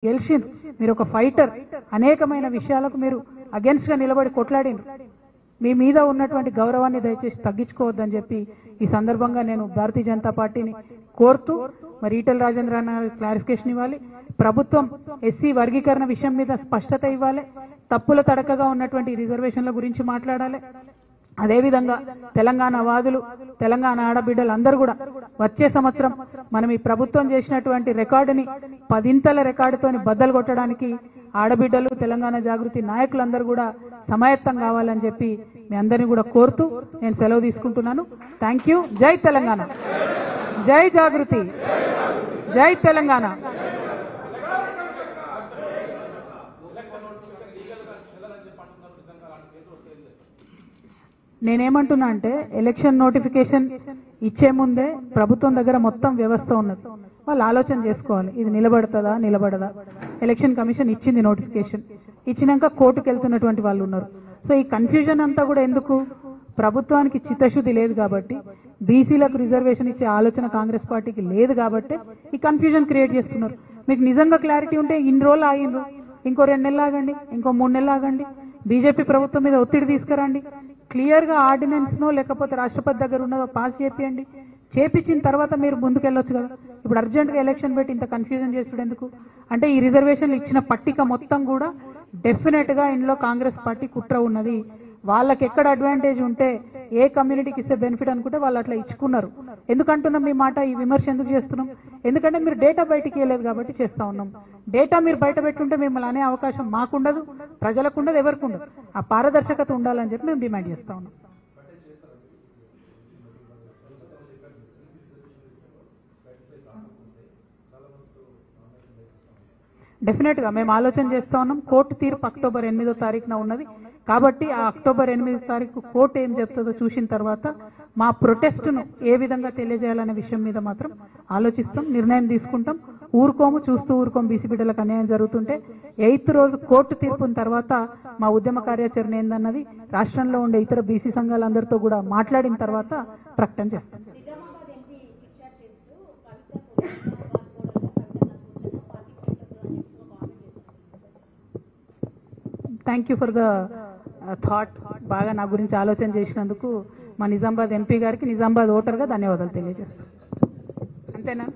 గెలిచిండ్రు. మీరు ఒక ఫైటర్. అనేకమైన విషయాలకు మీరు అగెన్స్ట్ గా నిలబడి కొట్లాడిండ్రు. మీ మీద ఉన్నటువంటి గౌరవాన్ని దయచేసి తగ్గించుకోవద్దని చెప్పి ఈ సందర్భంగా నేను భారతీయ జనతా పార్టీని కోరుతూ మరి ఈటెల రాజేంద్ర అన్న క్లారిఫికేషన్ ఇవ్వాలి. ప్రభుత్వం ఎస్సీ వర్గీకరణ విషయం మీద స్పష్టత ఇవ్వాలి. తప్పుల తడకగా ఉన్నటువంటి రిజర్వేషన్ల గురించి మాట్లాడాలి. అదేవిధంగా తెలంగాణ వాదులు, తెలంగాణ ఆడబిడ్డలు అందరూ కూడా వచ్చే సంవత్సరం మనం ఈ ప్రభుత్వం చేసినటువంటి రికార్డుని 10 రికార్డుతోని బద్దలు కొట్టడానికి ఆడబిడ్డలు, తెలంగాణ జాగృతి నాయకులందరూ కూడా సమాయత్తం కావాలని చెప్పి మీ అందరినీ కూడా కోరుతూ నేను సెలవు తీసుకుంటున్నాను. Thank you. జై తెలంగాణ, జై జాగృతి, జై తెలంగాణ. నేనేమంటున్నా అంటే ఎలక్షన్ నోటిఫికేషన్ ఇచ్చే ముందే ప్రభుత్వం దగ్గర మొత్తం వ్యవస్థ ఉన్నది. వాళ్ళు ఆలోచన చేసుకోవాలి, ఇది నిలబడుతుందా నిలబడదా. ఎలక్షన్ కమిషన్ ఇచ్చింది నోటిఫికేషన్, ఇచ్చినాక కోర్టుకు వెళ్తున్నటువంటి వాళ్ళు ఉన్నారు. సో ఈ కన్ఫ్యూజన్ అంతా కూడా ఎందుకు? ప్రభుత్వానికి చిత్తశుద్ధి లేదు కాబట్టి, బీసీలకు రిజర్వేషన్ ఇచ్చే ఆలోచన కాంగ్రెస్ పార్టీకి లేదు కాబట్టి ఈ కన్ఫ్యూజన్ క్రియేట్ చేస్తున్నారు. మీకు నిజంగా క్లారిటీ ఉంటే ఇన్ని రోజులు ఆగిండ్రు, ఇంకో 2 నెలలు ఆగండి, ఇంకో 3 నెలలు ఆగండి, బీజేపీ ప్రభుత్వం మీద ఒత్తిడి తీసుకురండి, క్లియర్ గా ఆర్డినెన్స్ నో లేకపోతే రాష్ట్రపతి దగ్గర ఉన్నదో పాస్ చేపియండి. చేపించిన తర్వాత మీరు ముందుకెళ్ళొచ్చు కదా. ఇప్పుడు అర్జెంట్ గా ఎలక్షన్ పెట్టి ఇంత కన్ఫ్యూజన్ చేసుడు ఎందుకు? అంటే ఈ రిజర్వేషన్లు ఇచ్చిన పట్టిక మొత్తం కూడా డెఫినెట్ గా ఇందులో కాంగ్రెస్ పార్టీ కుట్ర ఉన్నది. వాళ్ళకి ఎక్కడ అడ్వాంటేజ్ ఉంటే, ఏ కమ్యూనిటీకి ఇస్తే బెనిఫిట్ అనుకుంటే వాళ్ళు అట్లా ఇచ్చుకున్నారు. ఎందుకంటున్నాం మీ మాట, ఈ విమర్శ ఎందుకు చేస్తున్నాం? ఎందుకంటే మీరు డేటా బయటికి ఇవ్వలేదు కాబట్టి చేస్తా ఉన్నాం. డేటా మీరు బయట పెట్టుంటే మిమ్మల్ని అనే అవకాశం మాకుండదు, ప్రజలకు ఉండదు, ఎవరికి ఉండదు. ఆ పారదర్శకత ఉండాలని చెప్పి మేము డిమాండ్ చేస్తా ఉన్నాం. డెఫినెట్ గా మేము ఆలోచన చేస్తా ఉన్నాం. కోర్టు తీర్పు అక్టోబర్ 8వ తారీఖున ఉన్నది కాబట్టి ఆ అక్టోబర్ 8వ తారీఖు కోర్టు ఏం చెప్తుందో చూసిన తర్వాత మా ప్రొటెస్ట్ను ఏ విధంగా తెలియజేయాలనే విషయం మీద మాత్రం ఆలోచిస్తాం, నిర్ణయం తీసుకుంటాం. ఊరుకోము, చూస్తూ ఊరుకోము. బీసీ బిడ్డలకు అన్యాయం జరుగుతుంటే 8వ రోజు కోర్టు తీర్పున తర్వాత మా ఉద్యమ కార్యాచరణ ఏందన్నది రాష్ట్రంలో ఉండే ఇతర బీసీ సంఘాలందరితో కూడా మాట్లాడిన తర్వాత ప్రకటన చేస్తాం. Thank you for the thought. బాగా నా గురించి ఆలోచన చేసినందుకు మా నిజామాబాద్ ఎంపీ గారికి, నిజామాబాద్ ఓటర్గా ధన్యవాదాలు తెలియజేస్తాం. అంతేనా?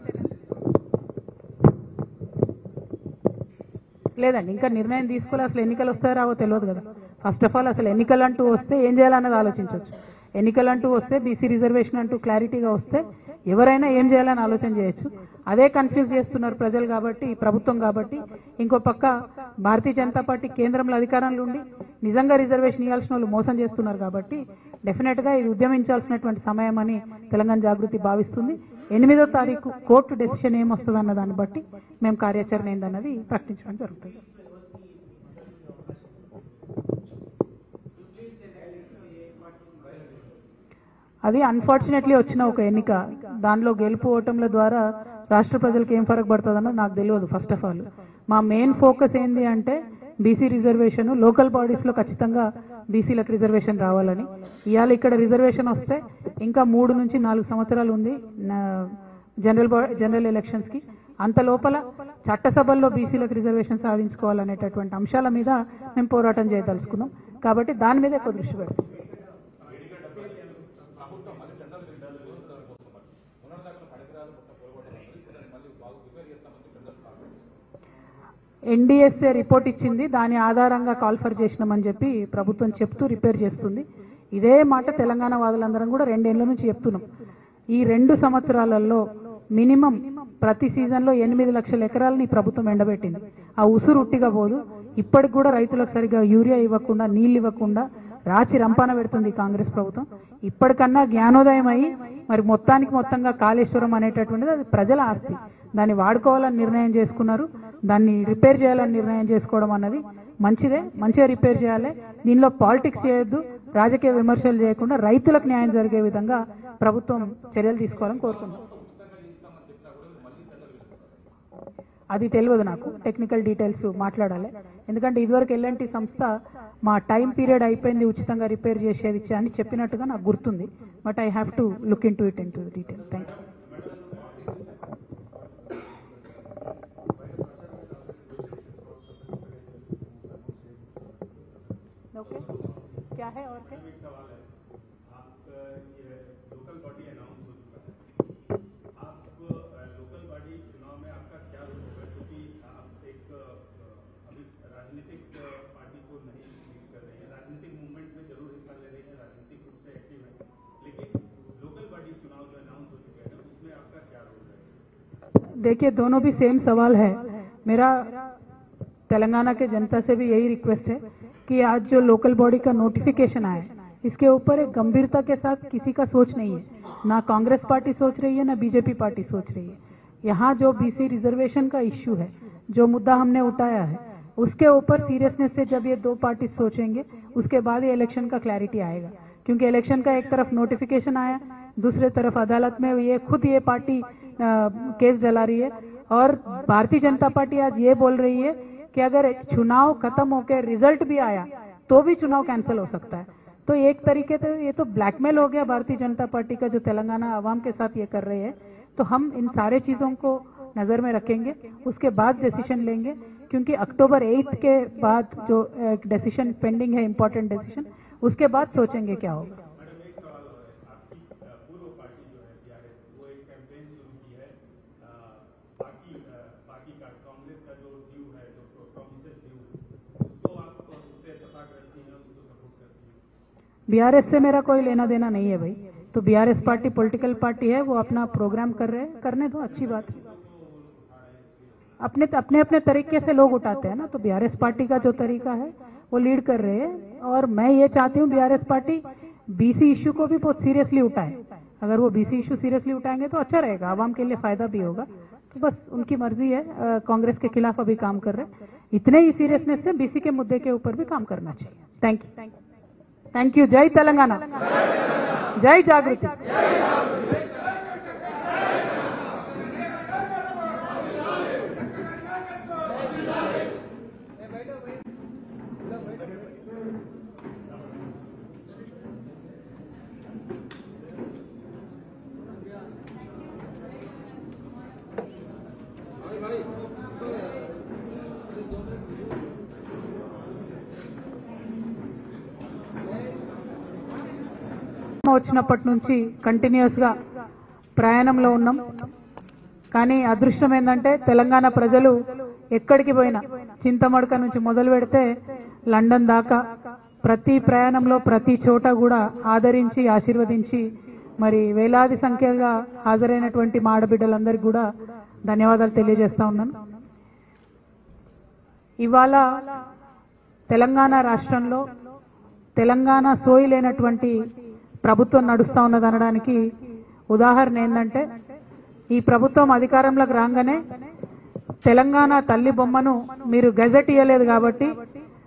లేదండి, ఇంకా నిర్ణయం తీసుకోవాలి. అసలు ఎన్నికలు వస్తాయో రావో తెలియదు కదా. ఫస్ట్ ఆఫ్ ఆల్ అసలు ఎన్నికలు అంటూ వస్తే ఏం చేయాలన్నది ఆలోచించవచ్చు. ఎన్నికలు అంటూ వస్తే, బీసీ రిజర్వేషన్ అంటూ క్లారిటీగా వస్తే ఎవరైనా ఏం చేయాలని ఆలోచన చేయొచ్చు. అదే కన్ఫ్యూజ్ చేస్తున్నారు ప్రజలు కాబట్టి, ప్రభుత్వం కాబట్టి. ఇంకో పక్క భారతీయ జనతా పార్టీ కేంద్రంలో అధికారంలో ఉండి నిజంగా రిజర్వేషన్ ఇవ్వాల్సిన వాళ్ళు మోసం చేస్తున్నారు కాబట్టి డెఫినెట్ గా ఇది ఉద్యమించాల్సినటువంటి సమయం అని తెలంగాణ జాగృతి భావిస్తుంది. 8వ తారీఖు కోర్టు డెసిషన్ ఏమొస్తుంది అన్న దాన్ని బట్టి మేము కార్యాచరణ ఏందన్నది ప్రకటించడం జరుగుతుంది. అది అన్ఫార్చునేట్లీ వచ్చిన ఒక ఎన్నిక. దానిలో గెలుపు ఓటంల ద్వారా రాష్ట్ర ప్రజలకు ఏం ఫరక్ పడుతుందన్నది నాకు తెలియదు. ఫస్ట్ ఆఫ్ ఆల్ మా మెయిన్ ఫోకస్ ఏంది అంటే బీసీ రిజర్వేషన్, లోకల్ బాడీస్ లో ఖచ్చితంగా బీసీలకు రిజర్వేషన్ రావాలని. ఇవాళ ఇక్కడ రిజర్వేషన్ వస్తే ఇంకా 3 నుంచి 4 సంవత్సరాలు ఉంది జనరల్ ఎలక్షన్స్ కి. అంత లోపల చట్టసభల్లో బీసీలకు రిజర్వేషన్ సాధించుకోవాలనేటటువంటి అంశాల మీద మేము పోరాటం చేయదలుచుకున్నాం కాబట్టి దాని మీద ఎక్కువ దృష్టి పెడతాం. ఎన్డీఎస్ఏ రిపోర్ట్ ఇచ్చింది, దాని ఆధారంగా కాల్ఫర్ చేసినామని చెప్పి ప్రభుత్వం చెప్తూ రిపేర్ చేస్తుంది. ఇదే మాట తెలంగాణ వాదులందరం కూడా 2 ఏళ్ల నుంచి చెప్తున్నాం. ఈ 2 సంవత్సరాలలో మినిమం ప్రతి సీజన్లో 8 లక్షల ఎకరాలని ప్రభుత్వం ఎండబెట్టింది. ఆ ఉసురు ఉట్టిగా పోదు. ఇప్పటికి కూడా రైతులకు సరిగా యూరియా ఇవ్వకుండా, నీళ్లు ఇవ్వకుండా రాచి రంపాన పెడుతుంది కాంగ్రెస్ ప్రభుత్వం. ఇప్పటికన్నా జ్ఞానోదయం అయ్యి మరి మొత్తంగా కాళేశ్వరం అనేటటువంటిది అది ప్రజల ఆస్తి, దాన్ని వాడుకోవాలని నిర్ణయం చేసుకున్నారు. దాన్ని రిపేర్ చేయాలని నిర్ణయం చేసుకోవడం అన్నది మంచిదే, మంచిగా రిపేర్ చేయాలి. దీనిలో పాలిటిక్స్ చేయొద్దు, రాజకీయ విమర్శలు చేయకుండా రైతులకు న్యాయం జరిగే విధంగా ప్రభుత్వం చర్యలు తీసుకోవాలని కోరుకుంటున్నాం. అది తెలియదు నాకు, టెక్నికల్ డీటెయిల్స్ మాట్లాడాలి. ఎందుకంటే ఇదివరకు ఎల్ఎన్టీ సంస్థ మా టైం పీరియడ్ అయిపోయింది, ఉచితంగా రిపేర్ చేసేది అని చెప్పినట్టుగా నాకు గుర్తుంది. But I have to look in to it in to detail. Thank you. Okay, क्या है और क्या? एक सवाल है, आप ये लोकल बॉडी अनाउंस हो चुका है, आप लोकल बॉडी चुनाव में आपका क्या रोल होगा, क्योंकि आप एक अभी राजनीतिक पार्टी को नहीं लीड कर रही है, राजनीतिक मूवमेंट में जरूर हिस्सा ले रही है, राजनीतिक रूप से एक्टिव है, लेकिन लोकल बॉडी चुनाव जो अनाउंस हो चुके हैं उसमें आपका क्या रोल है? देखिए, दोनों भी सेम सवाल है। मेरा तेलंगाना के जनता से भी यही रिक्वेस्ट है कि आज जो लोकल बॉडी का नोटिफिकेशन आया है, इसके ऊपर एक गंभीरता के साथ किसी का सोच नहीं है। ना कांग्रेस पार्टी सोच रही है, ना बीजेपी पार्टी सोच रही है। यहाँ जो बीसी रिजर्वेशन का इश्यू है, जो मुद्दा हमने उठाया है, उसके ऊपर सीरियसनेस से जब ये दो पार्टी सोचेंगे, उसके बाद ये इलेक्शन का क्लैरिटी आएगा। क्योंकि इलेक्शन का एक तरफ नोटिफिकेशन आया, दूसरे तरफ अदालत में ये खुद ये पार्टी केस डला रही है, और भारतीय जनता पार्टी आज ये बोल रही है कि अगर चुनाव खत्म होकर रिजल्ट भी आया तो भी चुनाव कैंसिल हो सकता है। तो एक तरीके से ये तो ब्लैकमेल हो गया भारतीय जनता पार्टी का, जो तेलंगाना आवाम के साथ ये कर रहे हैं। तो हम इन सारे चीजों को नजर में रखेंगे, उसके बाद डिसीजन लेंगे, क्योंकि अक्टूबर 8 के बाद जो डिसीजन पेंडिंग है, इंपॉर्टेंट डिसीजन, उसके बाद सोचेंगे क्या होगा। मैडम एक सवाल और है, आपकी पूर्व पार्टी जो है बीआरएस, वो एक कैंपेन शुरू की है, बाकी का कांग्रेस का जो ड्यू है, जो प्रोमिसेस ड्यू, उसको आप उससे पता करती हैं, उसको सपोर्ट करती हैं? बीआरएस से मेरा कोई लेना देना नहीं है भाई। तो बीआरएस पार्टी पॉलिटिकल पार्टी है, वो अपना प्रोग्राम कर रहे हैं, करने दो, अच्छी बात है। अपने अपने तरीके से लोग उठाते हैं ना, तो बीआरएस पार्टी का जो तरीका है वो लीड कर रहे हैं। और मैं ये चाहती हूँ बीआरएस पार्टी बीसी इश्यू को भी बहुत सीरियसली उठाए। अगर वो बीसी इश्यू सीरियसली उठाएंगे तो अच्छा रहेगा, आवाम के लिए फायदा भी होगा। तो बस उनकी मर्जी है, कांग्रेस के खिलाफ अभी काम कर रहे हैं। इतने ही सीरियसनेस से बीसी के मुद्दे के ऊपर भी काम करना चाहिए। Thank you, thank you. जय तेलंगाना, जय जागृति। వచ్చినప్పటి నుంచి కంటిన్యూస్ గా ప్రయాణంలో ఉన్నాం. కానీ అదృష్టం ఏంటంటే తెలంగాణ ప్రజలు ఎక్కడికి పోయినా, చింతమడక నుంచి మొదలు పెడితే లండన్ దాకా ప్రతి ప్రయాణంలో ప్రతి చోట కూడా ఆదరించి ఆశీర్వదించి మరి వేలాది సంఖ్యగా హాజరైనటువంటి మా ఆడబిడ్డలందరికీ కూడా ధన్యవాదాలు తెలియజేస్తా ఉన్నాను. ఇవాళ తెలంగాణ రాష్ట్రంలో తెలంగాణ సోయి లేనటువంటి ప్రభుత్వం నడుస్తా ఉన్నదనడానికి ఉదాహరణ ఏంటంటే, ఈ ప్రభుత్వం అధికారంలోకి రాగానే తెలంగాణ తల్లి బొమ్మను మీరు గెజెట్ ఇవ్వలేదు కాబట్టి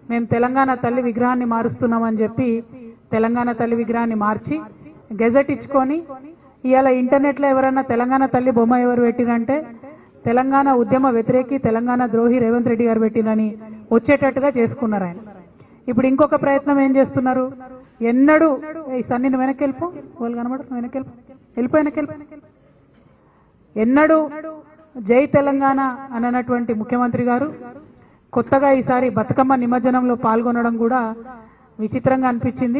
మేము తెలంగాణ తల్లి విగ్రహాన్ని మారుస్తున్నామని చెప్పి తెలంగాణ తల్లి విగ్రహాన్ని మార్చి గెజెట్ ఇచ్చుకొని ఇవాళ ఇంటర్నెట్లో ఎవరైనా తెలంగాణ తల్లి బొమ్మ ఎవరు పెట్టినంటే తెలంగాణ ఉద్యమ వ్యతిరేకి, తెలంగాణ ద్రోహి రేవంత్ రెడ్డి గారు పెట్టినని వచ్చేటట్టుగా చేసుకున్నారు ఆయన. ఇప్పుడు ఇంకొక ప్రయత్నం ఏం చేస్తున్నారు, ఎన్నడూ ఈ సన్నిని వెనక్కి వెళ్ళిపో, వాళ్ళు కనబడరు, వెనక్కి వెళ్ళిపో, ఎన్నడూ జై తెలంగాణ అన్నటువంటి ముఖ్యమంత్రి గారు కొత్తగా ఈసారి బతుకమ్మ నిమజ్జనంలో పాల్గొనడం కూడా విచిత్రంగా అనిపించింది.